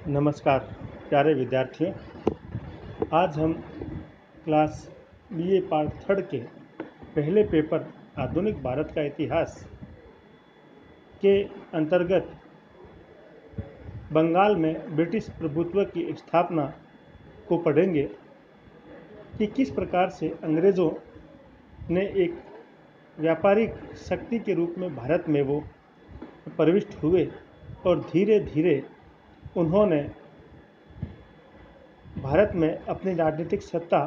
नमस्कार प्यारे विद्यार्थियों। आज हम क्लास बीए पार्ट थर्ड के पहले पेपर आधुनिक भारत का इतिहास के अंतर्गत बंगाल में ब्रिटिश प्रभुत्व की स्थापना को पढ़ेंगे कि किस प्रकार से अंग्रेज़ों ने एक व्यापारिक शक्ति के रूप में भारत में वो प्रविष्ट हुए और धीरे धीरे उन्होंने भारत में अपनी राजनीतिक सत्ता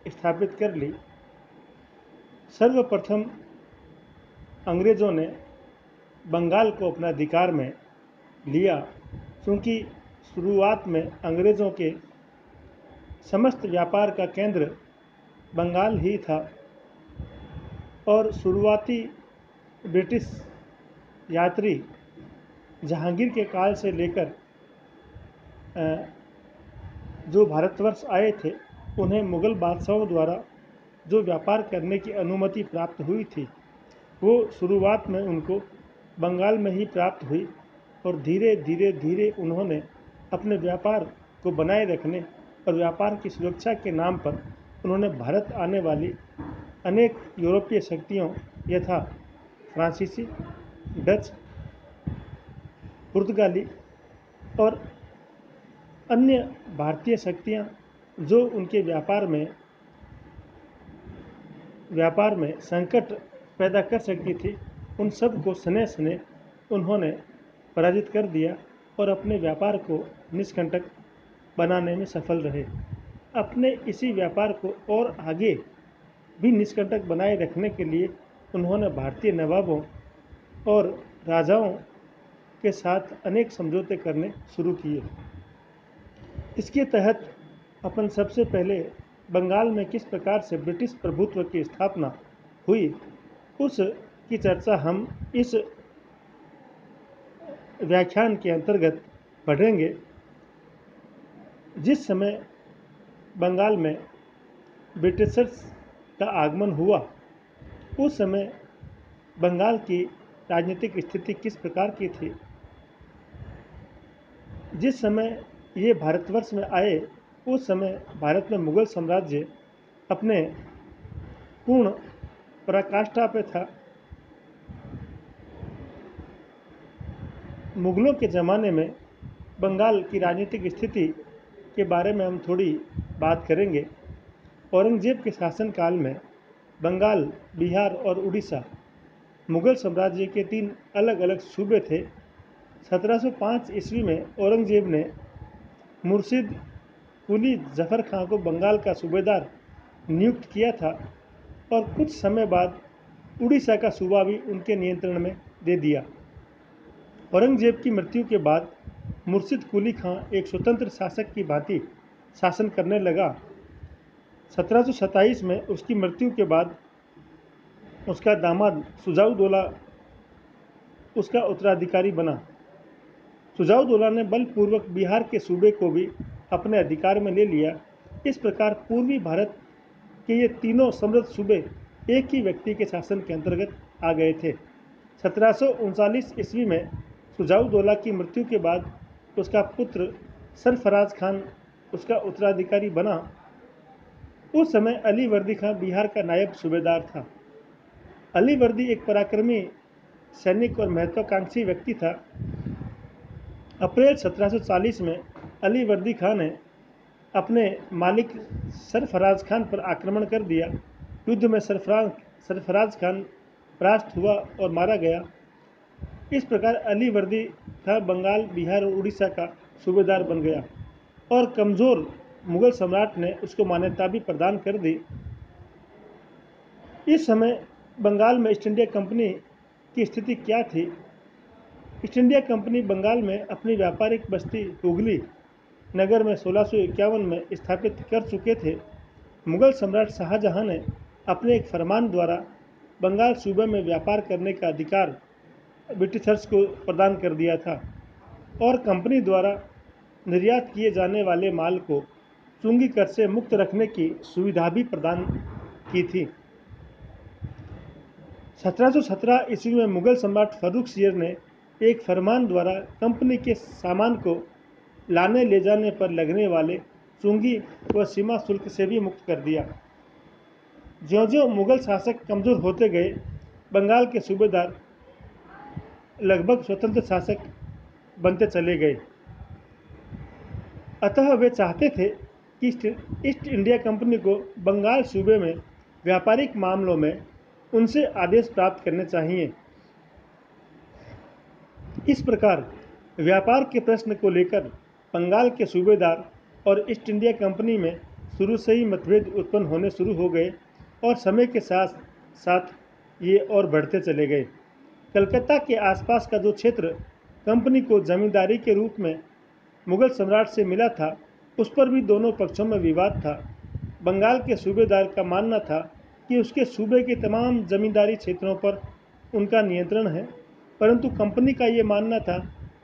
स्थापित कर ली। सर्वप्रथम अंग्रेज़ों ने बंगाल को अपने अधिकार में लिया, क्योंकि शुरुआत में अंग्रेज़ों के समस्त व्यापार का केंद्र बंगाल ही था और शुरुआती ब्रिटिश यात्री जहांगीर के काल से लेकर जो भारतवर्ष आए थे उन्हें मुग़ल बादशाहों द्वारा जो व्यापार करने की अनुमति प्राप्त हुई थी वो शुरुआत में उनको बंगाल में ही प्राप्त हुई और धीरे धीरे उन्होंने अपने व्यापार को बनाए रखने और व्यापार की सुरक्षा के नाम पर उन्होंने भारत आने वाली अनेक यूरोपीय शक्तियों यथा फ्रांसीसी, डच, पुर्तगाली और अन्य भारतीय शक्तियाँ जो उनके व्यापार में संकट पैदा कर सकती थी, उन सब को सने सने उन्होंने पराजित कर दिया और अपने व्यापार को निष्कंटक बनाने में सफल रहे। अपने इसी व्यापार को और आगे भी निष्कंटक बनाए रखने के लिए उन्होंने भारतीय नवाबों और राजाओं के साथ अनेक समझौते करने शुरू किए। इसके तहत अपन सबसे पहले बंगाल में किस प्रकार से ब्रिटिश प्रभुत्व की स्थापना हुई उस की चर्चा हम इस व्याख्यान के अंतर्गत पढ़ेंगे। जिस समय बंगाल में ब्रिटिशर्स का आगमन हुआ उस समय बंगाल की राजनीतिक स्थिति किस प्रकार की थी। जिस समय ये भारतवर्ष में आए उस समय भारत में मुग़ल साम्राज्य अपने पूर्ण पराकाष्ठा पे था। मुग़लों के ज़माने में बंगाल की राजनीतिक स्थिति के बारे में हम थोड़ी बात करेंगे। औरंगज़ेब के शासनकाल में बंगाल, बिहार और उड़ीसा मुग़ल साम्राज्य के 3 अलग अलग सूबे थे। 1705 ईस्वी में औरंगज़ेब ने मुर्शिद कुली ज़फ़र खां को बंगाल का सूबेदार नियुक्त किया था और कुछ समय बाद उड़ीसा का सूबा भी उनके नियंत्रण में दे दिया। औरंगज़ेब की मृत्यु के बाद मुर्शिद कुली खां एक स्वतंत्र शासक की भांति शासन करने लगा। 1727 में उसकी मृत्यु के बाद उसका दामाद सुजाउदौला उसका उत्तराधिकारी बना। सुजाउदौला ने बलपूर्वक बिहार के सूबे को भी अपने अधिकार में ले लिया। इस प्रकार पूर्वी भारत के ये तीनों समृद्ध सूबे एक ही व्यक्ति के शासन के अंतर्गत आ गए थे। 1739 ईस्वी में सुजाउदौला की मृत्यु के बाद उसका पुत्र सरफराज खान उसका उत्तराधिकारी बना। उस समय अली वर्दी खां बिहार का नायब सूबेदार था। अली वर्दी एक पराक्रमी सैनिक और महत्वाकांक्षी व्यक्ति था। अप्रैल 1740 में अली वर्दी खां ने अपने मालिक सरफराज खान पर आक्रमण कर दिया। युद्ध में सरफराज खान परास्त हुआ और मारा गया। इस प्रकार अली वर्दी खां बंगाल, बिहार और उड़ीसा का सूबेदार बन गया और कमज़ोर मुग़ल सम्राट ने उसको मान्यता भी प्रदान कर दी। इस समय बंगाल में ईस्ट इंडिया कंपनी की स्थिति क्या थी। ईस्ट इंडिया कंपनी बंगाल में अपनी व्यापारिक बस्ती हुगली नगर में 1651 में स्थापित कर चुके थे। मुग़ल सम्राट शाहजहां ने अपने एक फरमान द्वारा बंगाल सूबे में व्यापार करने का अधिकार ब्रिटिशर्स को प्रदान कर दिया था और कंपनी द्वारा निर्यात किए जाने वाले माल को चुंगी कर से मुक्त रखने की सुविधा भी प्रदान की थी। 1717 ईस्वी में मुग़ल सम्राट फ़र्रुख सियर ने एक फरमान द्वारा कंपनी के सामान को लाने ले जाने पर लगने वाले चुंगी व सीमा शुल्क से भी मुक्त कर दिया। ज्यों-ज्यों मुगल शासक कमज़ोर होते गए, बंगाल के सूबेदार लगभग स्वतंत्र शासक बनते चले गए। अतः वे चाहते थे कि ईस्ट इंडिया कंपनी को बंगाल सूबे में व्यापारिक मामलों में उनसे आदेश प्राप्त करने चाहिए। इस प्रकार व्यापार के प्रश्न को लेकर बंगाल के सूबेदार और ईस्ट इंडिया कंपनी में शुरू से ही मतभेद उत्पन्न होने शुरू हो गए और समय के साथ साथ ये और बढ़ते चले गए। कलकत्ता के आसपास का जो क्षेत्र कंपनी को जमींदारी के रूप में मुगल सम्राट से मिला था, उस पर भी दोनों पक्षों में विवाद था। बंगाल के सूबेदार का मानना था कि उसके सूबे के तमाम जमींदारी क्षेत्रों पर उनका नियंत्रण है, परंतु कंपनी का ये मानना था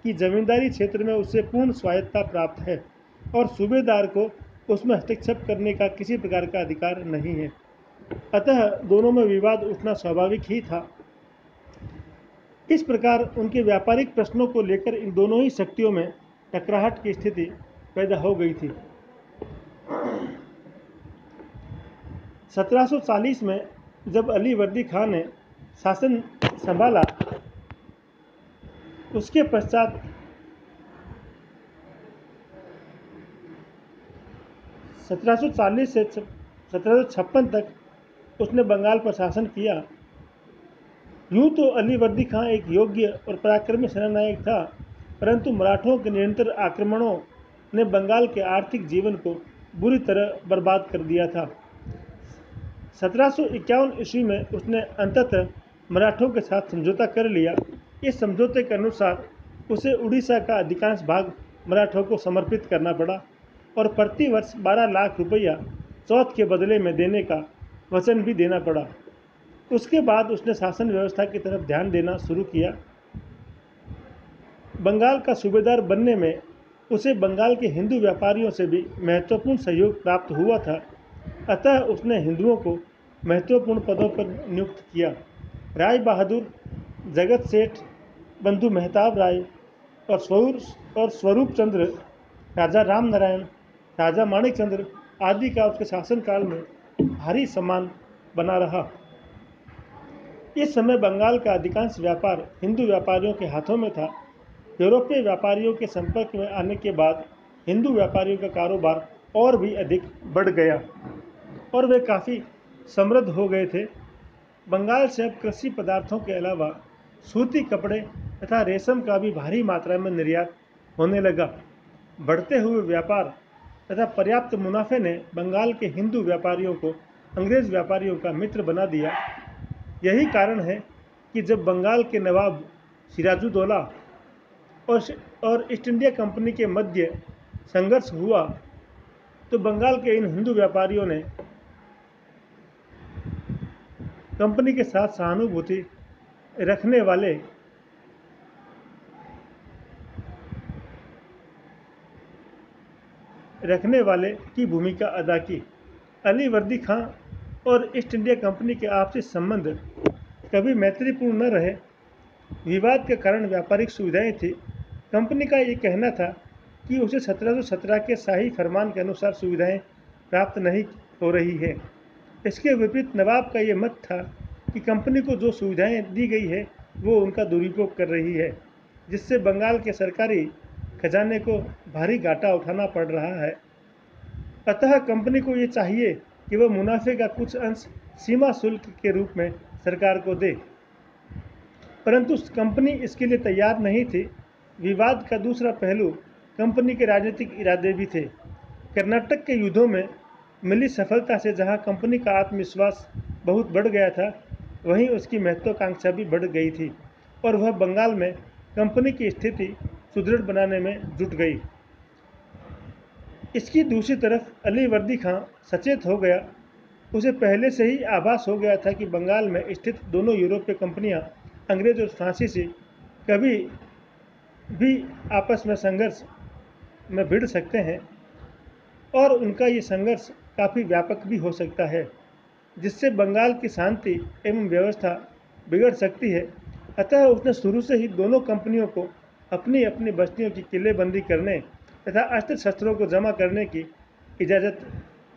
कि जमींदारी क्षेत्र में उसे पूर्ण स्वायत्तता प्राप्त है और सूबेदार को उसमें हस्तक्षेप करने का किसी प्रकार का अधिकार नहीं है। अतः दोनों में विवाद उठना स्वाभाविक ही था। इस प्रकार उनके व्यापारिक प्रश्नों को लेकर इन दोनों ही शक्तियों में टकराहट की स्थिति पैदा हो गई थी। 1740 में जब अली वर्दी खां ने शासन संभाला, उसके पश्चात 1740 से 1756 तक उसने बंगाल पर शासन किया। यूँ तो अली वर्दी खां एक योग्य और पराक्रमी सेनानायक था, परंतु मराठों के निरंतर आक्रमणों ने बंगाल के आर्थिक जीवन को बुरी तरह बर्बाद कर दिया था। 1751 ईस्वी में उसने अंततः मराठों के साथ समझौता कर लिया। इस समझौते के अनुसार उसे उड़ीसा का अधिकांश भाग मराठों को समर्पित करना पड़ा और प्रति वर्ष 12 लाख रुपया चौथ के बदले में देने का वचन भी देना पड़ा। उसके बाद उसने शासन व्यवस्था की तरफ ध्यान देना शुरू किया। बंगाल का सूबेदार बनने में उसे बंगाल के हिंदू व्यापारियों से भी महत्वपूर्ण सहयोग प्राप्त हुआ था। अतः उसने हिंदुओं को महत्वपूर्ण पदों पर नियुक्त किया। राय बहादुर, जगत सेठ, बंधु मेहताब राय और स्वरूप चंद्र, राजा राम नारायण, राजा माणिक चंद्र आदि का उसके शासनकाल में भारी सम्मान बना रहा। इस समय बंगाल का अधिकांश व्यापार हिंदू व्यापारियों के हाथों में था। यूरोपीय व्यापारियों के संपर्क में आने के बाद हिंदू व्यापारियों का कारोबार और भी अधिक बढ़ गया और वे काफ़ी समृद्ध हो गए थे। बंगाल से अब कृषि पदार्थों के अलावा सूती कपड़े तथा रेशम का भी भारी मात्रा में निर्यात होने लगा। बढ़ते हुए व्यापार तथा पर्याप्त मुनाफे ने बंगाल के हिंदू व्यापारियों को अंग्रेज व्यापारियों का मित्र बना दिया। यही कारण है कि जब बंगाल के नवाब सिराजुद्दौला और ईस्ट इंडिया कंपनी के मध्य संघर्ष हुआ, तो बंगाल के इन हिंदू व्यापारियों ने कंपनी के साथ सहानुभूति रखने वाले की भूमिका अदा की। अली वर्दी खां और ईस्ट इंडिया कंपनी के आपसी संबंध कभी मैत्रीपूर्ण न रहे। विवाद के कारण व्यापारिक सुविधाएं थी। कंपनी का ये कहना था कि उसे 1717 के शाही फरमान के अनुसार सुविधाएं प्राप्त नहीं हो रही है। इसके विपरीत नवाब का ये मत था कि कंपनी को जो सुविधाएं दी गई है वो उनका दुरुपयोग कर रही है, जिससे बंगाल के सरकारी खजाने को भारी घाटा उठाना पड़ रहा है। अतः कंपनी को ये चाहिए कि वह मुनाफे का कुछ अंश सीमा शुल्क के रूप में सरकार को दे, परंतु कंपनी इसके लिए तैयार नहीं थी। विवाद का दूसरा पहलू कंपनी के राजनीतिक इरादे भी थे। कर्नाटक के युद्धों में मिली सफलता से जहां कंपनी का आत्मविश्वास बहुत बढ़ गया था, वहीं उसकी महत्वाकांक्षा भी बढ़ गई थी और वह बंगाल में कंपनी की स्थिति सुदृढ़ बनाने में जुट गई। इसकी दूसरी तरफ अली वर्दी खां सचेत हो गया। उसे पहले से ही आभास हो गया था कि बंगाल में स्थित दोनों यूरोपीय कंपनियां, अंग्रेज और फ्रांसीसी, कभी भी आपस में संघर्ष में भिड़ सकते हैं और उनका ये संघर्ष काफ़ी व्यापक भी हो सकता है, जिससे बंगाल की शांति एवं व्यवस्था बिगड़ सकती है। अतः उसने शुरू से ही दोनों कंपनियों को अपनी अपनी बस्तियों की किलेबंदी करने तथा अस्त्र शस्त्रों को जमा करने की इजाज़त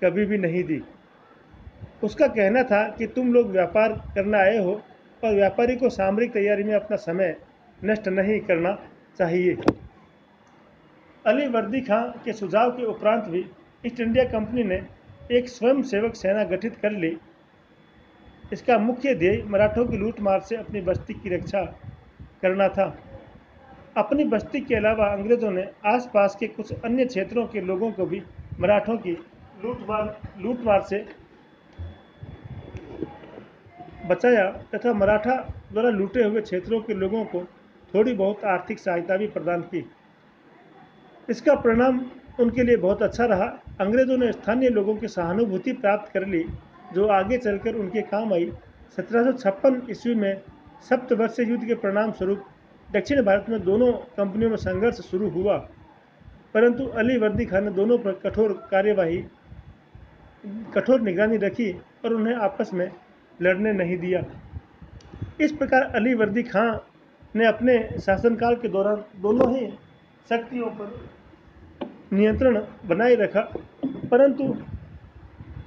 कभी भी नहीं दी। उसका कहना था कि तुम लोग व्यापार करने आए हो और व्यापारी को सामरिक तैयारी में अपना समय नष्ट नहीं करना चाहिए। अली वर्दी खां के सुझाव के उपरांत भी ईस्ट इंडिया कंपनी ने एक स्वयंसेवक सेना गठित कर ली। इसका मुख्य ध्येय मराठों की लूटमार से अपनी बस्ती की रक्षा करना था। अपनी बस्ती के अलावा अंग्रेजों ने आसपास के कुछ अन्य क्षेत्रों के लोगों को भी मराठों की लूटमार से बचाया तथा मराठा द्वारा लूटे हुए क्षेत्रों के लोगों को थोड़ी बहुत आर्थिक सहायता भी प्रदान की। इसका परिणाम उनके लिए बहुत अच्छा रहा। अंग्रेजों ने स्थानीय लोगों की सहानुभूति प्राप्त कर ली, जो आगे चलकर उनके काम आई। 1756 ईस्वी में सप्तवर्षीय युद्ध के परिणाम स्वरूप दक्षिण भारत में दोनों कंपनियों में संघर्ष शुरू हुआ, परंतु अली वर्दी खान ने दोनों पर कठोर निगरानी रखी और उन्हें आपस में लड़ने नहीं दिया। इस प्रकार अली वर्दी खां ने अपने शासनकाल के दौरान दोनों ही शक्तियों पर नियंत्रण बनाए रखा, परंतु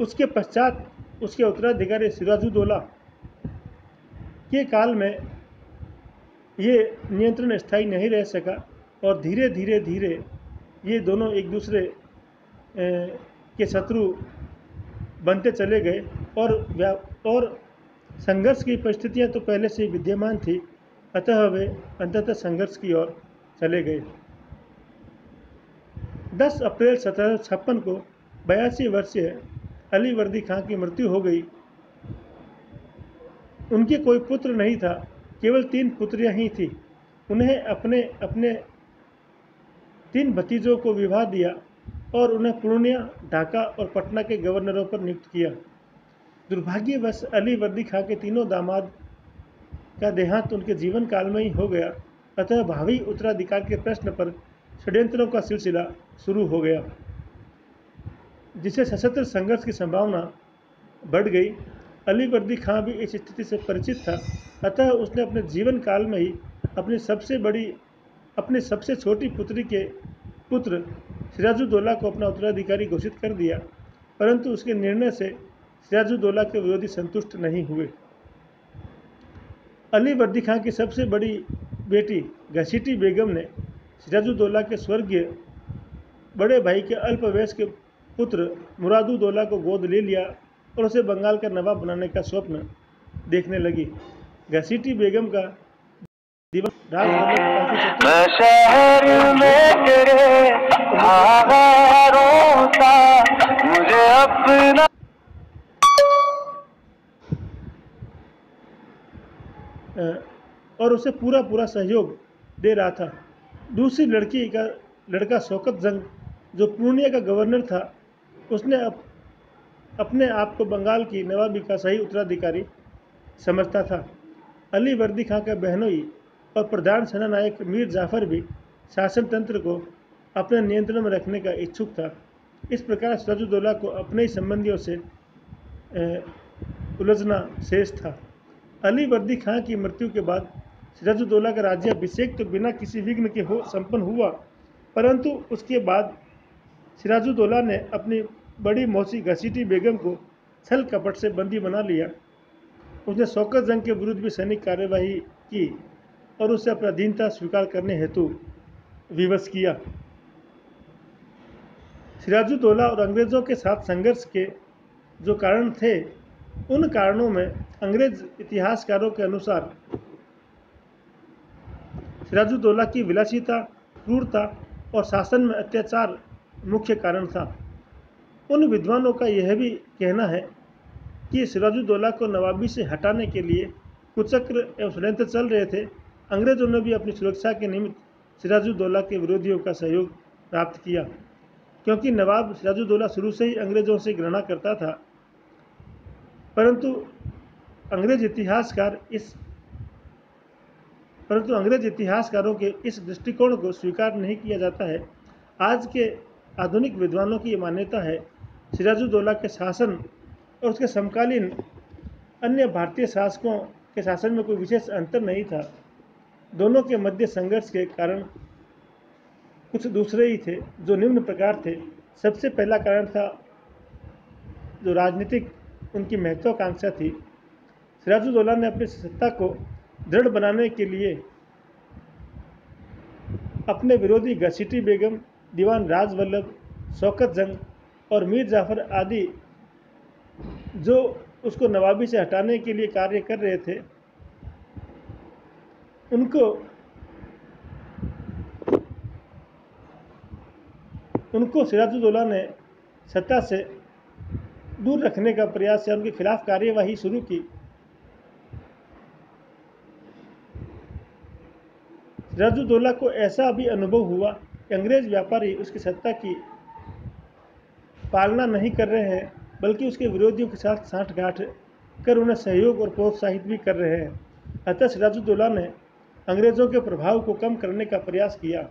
उसके पश्चात उसके उत्तराधिकारी सिराजुद्दौला के काल में ये नियंत्रण स्थायी नहीं रह सका और धीरे धीरे ये दोनों एक दूसरे के शत्रु बनते चले गए और संघर्ष की परिस्थितियां तो पहले से विद्यमान थी, अतः वे अंततः संघर्ष की ओर चले गए। 10 अप्रैल 1756 को 82 वर्षीय अली वर्दी खां की मृत्यु हो गई। उनके कोई पुत्र नहीं था, केवल 3 पुत्रियां ही थीं। उन्हें अपने 3 भतीजों को विवाह दिया और उन्हें पूर्णिया, ढाका और पटना के गवर्नरों पर नियुक्त किया। दुर्भाग्यवश अली वर्दी खां के तीनों दामाद का देहांत उनके जीवन काल में ही हो गया, अतः भावी उत्तराधिकार के प्रश्न पर षड्यंत्रों का सिलसिला शुरू हो गया, जिससे सशस्त्र संघर्ष की संभावना बढ़ गई। अली वर्दी खां भी इस स्थिति से परिचित था, अतः उसने अपने जीवन काल में ही अपनी सबसे छोटी पुत्री के पुत्र सिराजुद्दौला को अपना उत्तराधिकारी घोषित कर दिया, परंतु उसके निर्णय से सिराजुद्दौला के विरोधी संतुष्ट नहीं हुए। अली वर्दी खां की सबसे बड़ी बेटी घसीटी बेगम ने सिराजुद्दौला के स्वर्गीय बड़े भाई के अल्पवयस के पुत्र मुरादुद्दौला को गोद ले लिया और उसे बंगाल का नवाब बनाने का स्वप्न देखने लगी। घसीटी बेगम का दिमाग शहर में तेरे मुझे अपना और उसे पूरा सहयोग दे रहा था। दूसरी लड़का शौकत जंग, जो पूर्णिया का गवर्नर था, उसने अपने आप को बंगाल की नवाबी का सही उत्तराधिकारी समझता था। अली वर्दी खां का बहनोई और प्रधान सेनानायक मीर जाफर भी शासन तंत्र को अपने नियंत्रण में रखने का इच्छुक था। इस प्रकार सिराजुद्दौला को अपने ही संबंधियों से उलझना शेष था। अली वर्दी खां की मृत्यु के बाद सिराजुद्दौला का राज्याभिषेक तो बिना किसी विघ्न के संपन्न हुआ, परंतु उसके बाद सिराजुद्दौला ने अपनी बड़ी मौसी घसीटी बेगम को छल कपट से बंदी बना लिया। उसने शौकत जंग के विरुद्ध भी सैनिक कार्यवाही की और उसे अपराधीनता स्वीकार करने हेतु विवश किया। सिराजुद्दौला और अंग्रेजों के साथ संघर्ष के जो कारण थे, उन कारणों में अंग्रेज इतिहासकारों के अनुसार सिराजुद्दौला की विलासिता, क्रूरता और शासन में अत्याचार मुख्य कारण था। उन विद्वानों का यह भी कहना है कि सिराजुद्दौला को नवाबी से हटाने के लिए कुचक्र एवं षड्यंत्र चल रहे थे। अंग्रेजों ने भी अपनी सुरक्षा के निमित्त सिराजुद्दौला के विरोधियों का सहयोग प्राप्त किया, क्योंकि नवाब सिराजुद्दौला शुरू से ही अंग्रेजों से घृणा करता था। परंतु अंग्रेज इतिहासकारों के इस दृष्टिकोण को स्वीकार नहीं किया जाता है। आज के आधुनिक विद्वानों की ये मान्यता है, सिराजुद्दौला के शासन और उसके समकालीन अन्य भारतीय शासकों के शासन में कोई विशेष अंतर नहीं था। दोनों के मध्य संघर्ष के कारण कुछ दूसरे ही थे जो निम्न प्रकार थे। सबसे पहला कारण था जो राजनीतिक उनकी महत्वाकांक्षा थी। सिराजुद्दौला ने अपनी सत्ता को दृढ़ बनाने के लिए अपने विरोधी घसीटी बेगम, दीवान राज वल्लभ, शौकत जंग और मीर जाफर आदि जो उसको नवाबी से हटाने के लिए कार्य कर रहे थे, उनको सिराजुद्दौला ने सत्ता से दूर रखने का प्रयास या उनके खिलाफ कार्यवाही शुरू की। सिराजुद्दौला को ऐसा भी अनुभव हुआ कि अंग्रेज व्यापारी उसकी सत्ता की पालना नहीं कर रहे हैं, बल्कि उसके विरोधियों के साथ साठगांठ कर उन्हें सहयोग और प्रोत्साहित भी कर रहे हैं। अतः सिराजुद्दौला ने अंग्रेज़ों के प्रभाव को कम करने का प्रयास किया।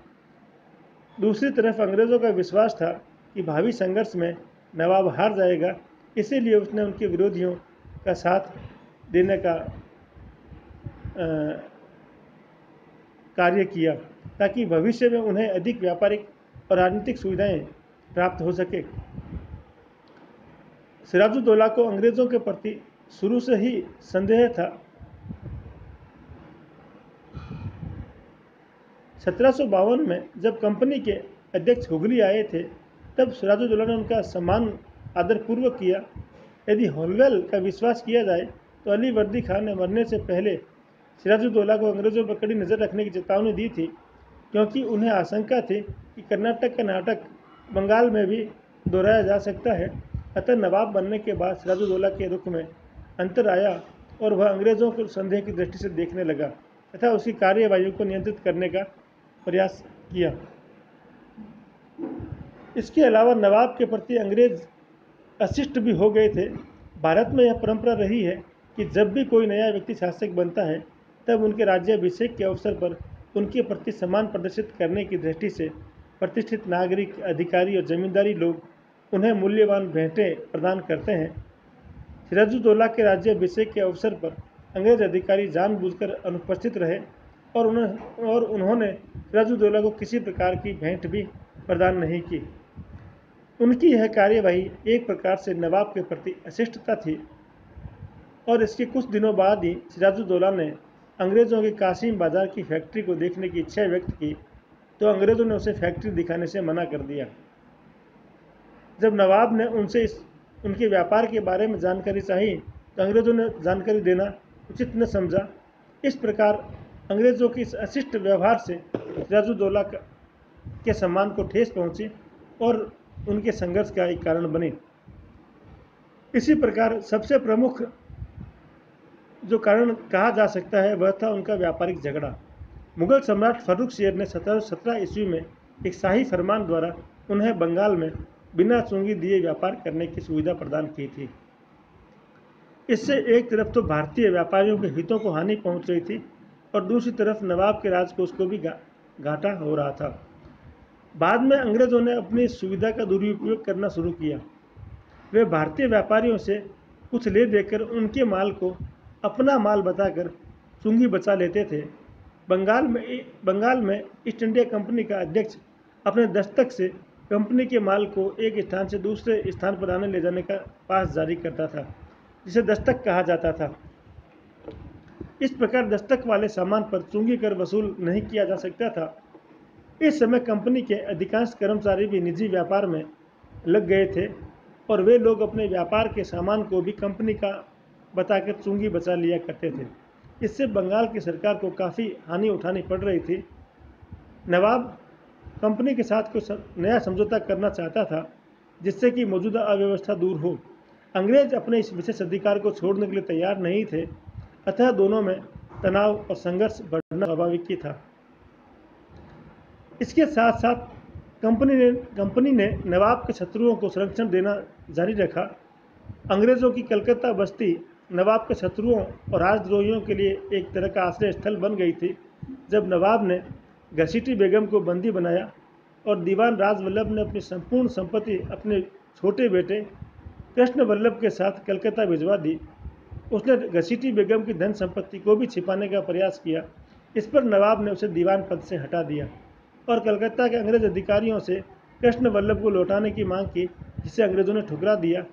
दूसरी तरफ अंग्रेज़ों का विश्वास था कि भावी संघर्ष में नवाब हार जाएगा, इसीलिए उसने उनके विरोधियों का साथ देने का कार्य किया ताकि भविष्य में उन्हें अधिक व्यापारिक और राजनीतिक सुविधाएं प्राप्त हो सके। सिराजुद्दौला को अंग्रेज़ों के प्रति शुरू से ही संदेह था। 1752 में जब कंपनी के अध्यक्ष हुगली आए थे, तब सिराजुद्दौला ने उनका सम्मान आदरपूर्वक किया। यदि होलवेल का विश्वास किया जाए तो अली वर्दी खान ने मरने से पहले सिराजुद्दौला को अंग्रेज़ों पर कड़ी नज़र रखने की चेतावनी दी थी, क्योंकि उन्हें आशंका थी कि कर्नाटक का नाटक बंगाल में भी दोहराया जा सकता है। अतः नवाब बनने के बाद सिराजुद्दौला के रुख में अंतर आया और वह अंग्रेज़ों को संदेह की दृष्टि से देखने लगा तथा उसकी कार्यवाही को नियंत्रित करने का प्रयास किया। इसके अलावा नवाब के प्रति अंग्रेज अशिष्ट भी हो गए थे। भारत में यह परंपरा रही है कि जब भी कोई नया व्यक्ति शासक बनता है, तब उनके राज्याभिषेक के अवसर पर उनके प्रति सम्मान प्रदर्शित करने की दृष्टि से प्रतिष्ठित नागरिक, अधिकारी और जमींदारी लोग उन्हें मूल्यवान भेंटें प्रदान करते हैं। सिराजुद्दौला के राज्याभिषेक के अवसर पर अंग्रेज अधिकारी जानबूझकर अनुपस्थित रहे और उन्होंने सिराजुद्दौला को किसी प्रकार की भेंट भी प्रदान नहीं की। उनकी यह कार्यवाही एक प्रकार से नवाब के प्रति अशिष्टता थी और इसके कुछ दिनों बाद ही सिराजुद्दौला ने अंग्रेज़ों के कासिम बाजार की फैक्ट्री को देखने की इच्छा व्यक्त की, तो अंग्रेज़ों ने उसे फैक्ट्री दिखाने से मना कर दिया। जब नवाब ने उनसे उनके व्यापार के बारे में जानकारी चाही, तो अंग्रेज़ों ने जानकारी देना उचित न समझा। इस प्रकार अंग्रेज़ों के इस अशिष्ट व्यवहार से सिराजुद्दौला के सम्मान को ठेस पहुंची और उनके संघर्ष का एक कारण बने। इसी प्रकार सबसे प्रमुख जो कारण कहा जा सकता है वह था उनका व्यापारिक झगड़ा। मुगल सम्राट फर्रुख शेर ने 1717 ईस्वी में एक शाही फरमान द्वारा उन्हें बंगाल में बिना चुंगी दिए व्यापार करने की सुविधा प्रदान की थी। इससे एक तरफ तो भारतीय व्यापारियों के हितों को हानि पहुंच रही थी और दूसरी तरफ नवाब के राजकोष को भी घाटा हो रहा था। बाद में अंग्रेज़ों ने अपनी सुविधा का दुरुपयोग करना शुरू किया। वे भारतीय व्यापारियों से कुछ ले देकर उनके माल को अपना माल बताकर चुंगी बचा लेते थे। बंगाल में ईस्ट इंडिया कंपनी का अध्यक्ष अपने दस्तक से कंपनी के माल को एक स्थान से दूसरे स्थान पर आने ले जाने का पास जारी करता था, जिसे दस्तक कहा जाता था। इस प्रकार दस्तक वाले सामान पर चुंगी कर वसूल नहीं किया जा सकता था। इस समय कंपनी के अधिकांश कर्मचारी भी निजी व्यापार में लग गए थे और वे लोग अपने व्यापार के सामान को भी कंपनी का बताकर चुंगी बचा लिया करते थे। इससे बंगाल की सरकार को काफ़ी हानि उठानी पड़ रही थी। नवाब कंपनी के साथ कुछ नया समझौता करना चाहता था जिससे कि मौजूदा अव्यवस्था दूर हो। अंग्रेज अपने इस विशेष अधिकार को छोड़ने के लिए तैयार नहीं थे, अतः दोनों में तनाव और संघर्ष बढ़ना स्वाभाविक ही था। इसके साथ साथ कंपनी ने नवाब के शत्रुओं को संरक्षण देना जारी रखा। अंग्रेज़ों की कलकत्ता बस्ती नवाब के शत्रुओं और राजद्रोहियों के लिए एक तरह का आश्रय स्थल बन गई थी। जब नवाब ने घसीटी बेगम को बंदी बनाया और दीवान राज वल्लभ ने अपनी संपूर्ण संपत्ति अपने छोटे बेटे कृष्ण वल्लभ के साथ कलकत्ता भिजवा दी, उसने घसीटी बेगम की धन संपत्ति को भी छिपाने का प्रयास किया। इस पर नवाब ने उसे दीवान पद से हटा दिया। और कलकत्ता के अंग्रेज अधिकारियों से कृष्ण वल्लभ को लौटाने की मांग की, जिसे अंग्रेजों ने ठुकरा दिया।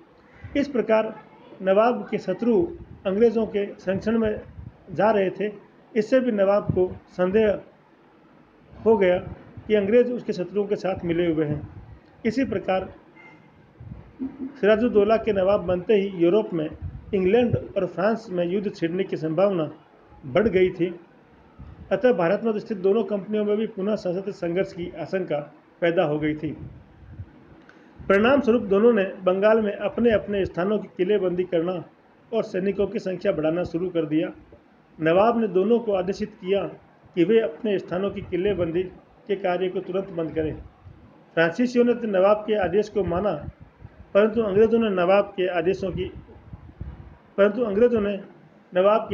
इस प्रकार नवाब के शत्रु अंग्रेज़ों के संरक्षण में जा रहे थे। इससे भी नवाब को संदेह हो गया कि अंग्रेज उसके शत्रुओं के साथ मिले हुए हैं। इसी प्रकार सिराजुद्दौला के नवाब बनते ही यूरोप में इंग्लैंड और फ्रांस में युद्ध छिड़ने की संभावना बढ़ गई थी। अतः भारत में स्थित दोनों कंपनियों में भी पुनः सशस्त्र संघर्ष की आशंका पैदा हो गई थी। परिणाम स्वरूप दोनों ने बंगाल में अपने अपने स्थानों की किलेबंदी करना और सैनिकों की संख्या बढ़ाना शुरू कर दिया। नवाब ने दोनों को आदेशित किया कि वे अपने स्थानों की किलेबंदी के कार्य को तुरंत बंद करें। फ्रांसीसियों ने नवाब के आदेश को माना, परंतु अंग्रेज़ों ने नवाब के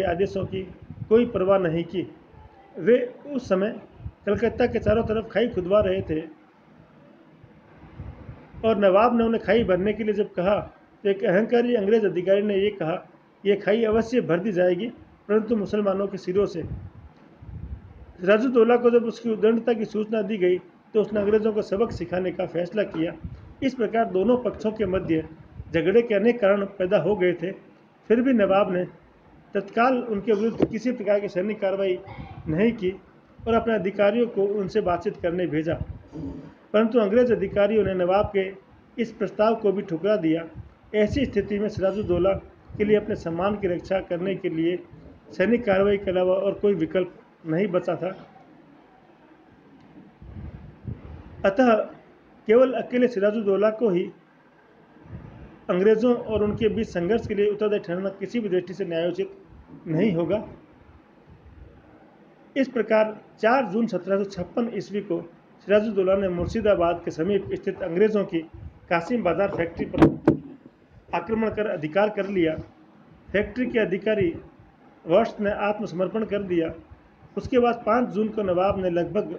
आदेशों की कोई परवाह नहीं की। वे उस समय कलकत्ता के चारों तरफ खाई खुदवा रहे थे और नवाब ने उन्हें खाई भरने के लिए जब कहा तो एक अहंकारी अंग्रेज अधिकारी ने ये कहा, यह खाई अवश्य भर दी जाएगी, परंतु मुसलमानों के सिरों से। सिराजुद्दौला को जब उसकी उद्दंडता की सूचना दी गई तो उसने अंग्रेज़ों को सबक सिखाने का फैसला किया। इस प्रकार दोनों पक्षों के मध्य झगड़े के अनेक कारण पैदा हो गए थे। फिर भी नवाब ने तत्काल उनके विरुद्ध किसी प्रकार की सैनिक कार्रवाई नहीं की और अपने अधिकारियों को उनसे बातचीत करने भेजा, परंतु अंग्रेज अधिकारियों ने नवाब के इस प्रस्ताव को भी ठुकरा दिया। ऐसी स्थिति में सिराजुद्दौला के लिए अपने सम्मान की रक्षा करने के लिए सैनिक कार्रवाई के अलावा और कोई विकल्प नहीं बचा था। अतः केवल अकेले सिराजुद्दौला को ही अंग्रेज़ों और उनके बीच संघर्ष के लिए उत्तरदायी ठहरना किसी भी दृष्टि से न्यायोचित नहीं होगा। इस प्रकार 4 जून 1756 ईस्वी को सिराजुद्दौला ने मुर्शिदाबाद के समीप स्थित अंग्रेज़ों की कासिम बाजार फैक्ट्री पर आक्रमण कर अधिकार कर लिया। फैक्ट्री के अधिकारी वर्स्ट ने आत्मसमर्पण कर दिया। उसके बाद 5 जून को नवाब ने लगभग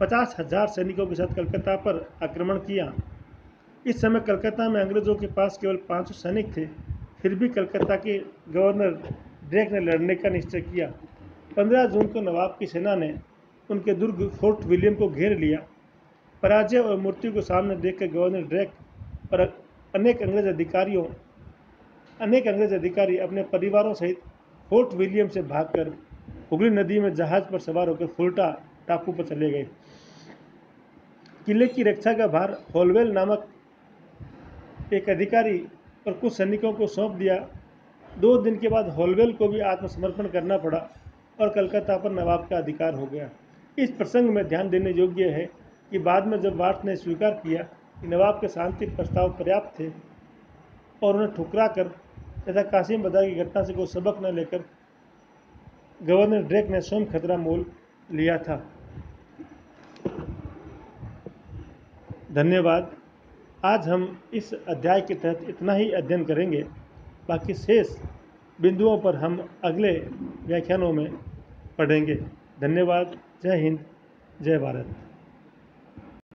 50,000 सैनिकों के साथ कलकत्ता पर आक्रमण किया। इस समय कलकत्ता में अंग्रेज़ों के पास केवल 500 सैनिक थे। फिर भी कलकत्ता के गवर्नर ड्रेक ने लड़ने का निश्चय किया। 15 जून को नवाब की सेना ने उनके दुर्ग फोर्ट विलियम को घेर लिया। पराजय और मृत्यु को सामने देखकर गवर्नर ड्रेक और अनेक अंग्रेज अधिकारी अपने परिवारों सहित फोर्ट विलियम से भागकर हुगली नदी में जहाज पर सवार होकर फुल्टा टापू पर चले गए। किले की रक्षा का भार होलवेल नामक एक अधिकारी और कुछ सैनिकों को सौंप दिया। 2 दिन के बाद होलवेल को भी आत्मसमर्पण करना पड़ा और कलकत्ता पर नवाब का अधिकार हो गया। इस प्रसंग में ध्यान देने योग्य है कि बाद में जब वार्ट ने स्वीकार किया कि नवाब के शांति प्रस्ताव पर्याप्त थे और उन्हें ठुकरा कर तथा कासिम बाजार की घटना से कोई सबक न लेकर गवर्नर ड्रेक ने स्वयं खतरा मोल लिया था। धन्यवाद। आज हम इस अध्याय के तहत इतना ही अध्ययन करेंगे। बाकी शेष बिंदुओं पर हम अगले व्याख्यानों में पढ़ेंगे। धन्यवाद। जय हिंद, जय भारत।